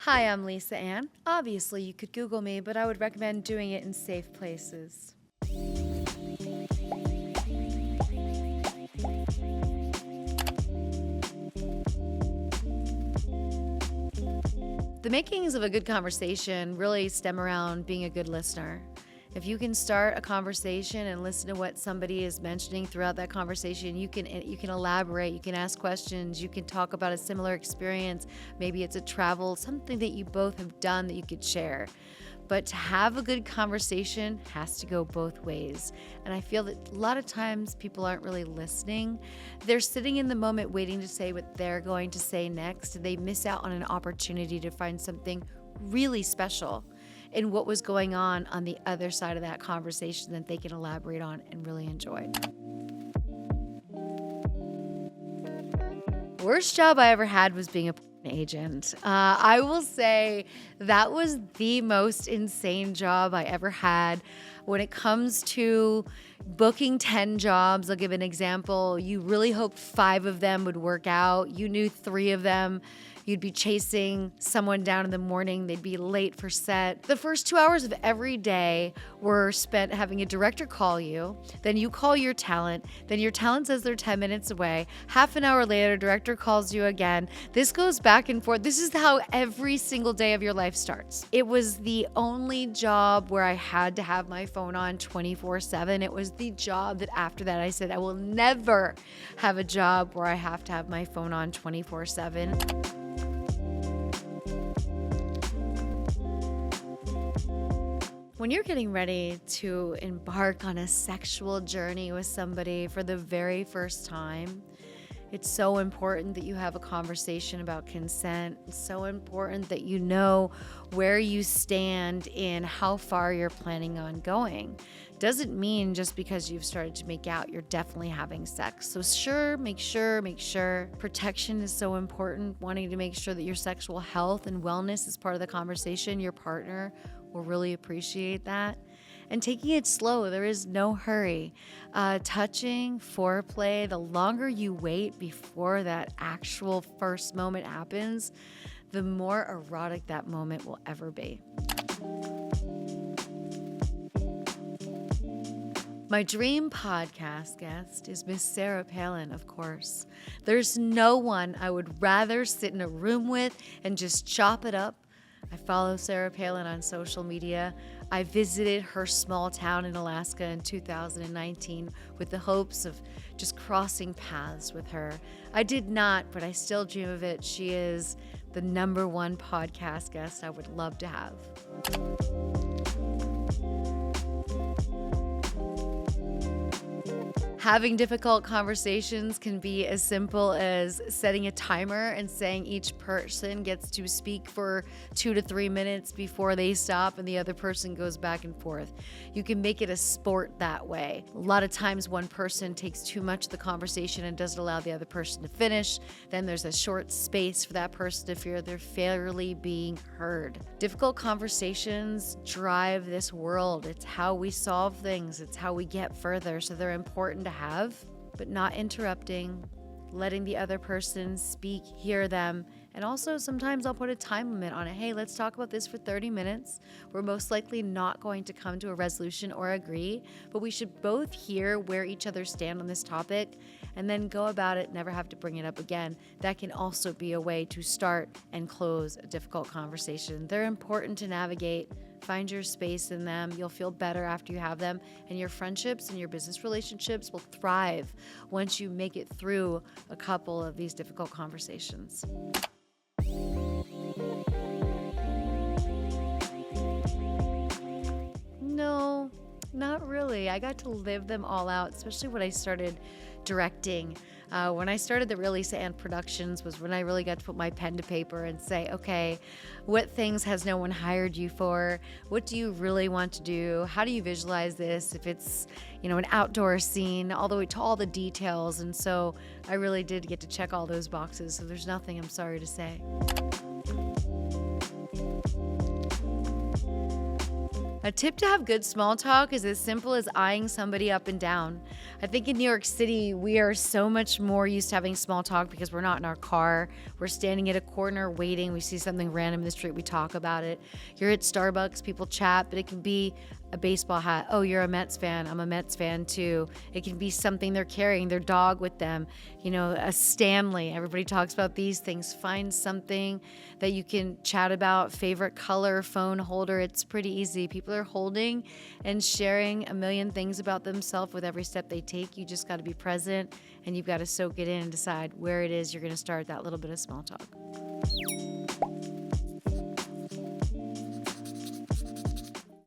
Hi, I'm Lisa Ann. Obviously, you could Google me, but I would recommend doing it in safe places. The makings of a good conversation really stem around being a good listener. If you can start a conversation and listen to what somebody is mentioning throughout that conversation, you can elaborate, you can ask questions, you can talk about a similar experience. Maybe it's a travel, something that you both have done that you could share. But to have a good conversation has to go both ways. And I feel that a lot of times people aren't really listening. They're sitting in the moment waiting to say what they're going to say next, and they miss out on an opportunity to find something really special in what was going on the other side of that conversation that they can elaborate on and really enjoy. Worst job I ever had was being a agent. I will say that was the most insane job I ever had. When it comes to booking 10 jobs, I'll give an example. You really hoped 5 of them would work out. You knew 3 of them. You'd be chasing someone down in the morning. They'd be late for set. The first 2 hours of every day were spent having a director call you. Then you call your talent. Then your talent says they're 10 minutes away. Half an hour later, director calls you again. This goes back and forth. This is how every single day of your life starts. It was the only job where I had to have my phone on 24/7. It was the job that after that I said, I will never have a job where I have to have my phone on 24/7. When you're getting ready to embark on a sexual journey with somebody for the very first time, it's so important that you have a conversation about consent. It's so important that you know where you stand in how far you're planning on going. Doesn't mean just because you've started to make out, you're definitely having sex. So make sure. Protection is so important. Wanting to make sure that your sexual health and wellness is part of the conversation. Your partner will really appreciate that. And taking it slow, there is no hurry. Touching, foreplay, the longer you wait before that actual first moment happens, the more erotic that moment will ever be. My dream podcast guest is Miss Sarah Palin, of course. There's no one I would rather sit in a room with and just chop it up. I follow Sarah Palin on social media. I visited her small town in Alaska in 2019 with the hopes of just crossing paths with her. I did not, but I still dream of it. She is the #1 podcast guest I would love to have. Having difficult conversations can be as simple as setting a timer and saying each person gets to speak for 2 to 3 minutes before they stop and the other person goes back and forth. You can make it a sport that way. A lot of times one person takes too much of the conversation and doesn't allow the other person to finish. Then there's a short space for that person to feel they're fairly being heard. Difficult conversations drive this world. It's how we solve things. It's how we get further. So they're important to have, but not interrupting, letting the other person speak, hear them. And also sometimes I'll put a time limit on it. Hey, let's talk about this for 30 minutes. We're most likely not going to come to a resolution or agree, but we should both hear where each other stand on this topic and then go about it, never have to bring it up again. That can also be a way to start and close a difficult conversation. They're important to navigate. Find your space in them. You'll feel better after you have them, and your friendships and your business relationships will thrive once you make it through a couple of these difficult conversations. No, not really. I got to live them all out, especially when I started directing. When I started the Lisa Ann Productions was when I really got to put my pen to paper and say, okay, what things has no one hired you for? What do you really want to do? How do you visualize this? If it's, an outdoor scene, all the way to all the details. And so I really did get to check all those boxes. So there's nothing I'm sorry to say. A tip to have good small talk is as simple as eyeing somebody up and down. I think in New York City, we are so much more used to having small talk because we're not in our car. We're standing at a corner waiting. We see something random in the street, we talk about it. You're at Starbucks, people chat, but it can be a baseball hat. Oh, you're a Mets fan. I'm a Mets fan too. It can be something they're carrying, their dog with them, a Stanley. Everybody talks about these things. Find something that you can chat about, favorite color, phone holder. It's pretty easy. People are holding and sharing a million things about themselves with every step they take. You just got to be present and you've got to soak it in and decide where it is you're going to start that little bit of small talk.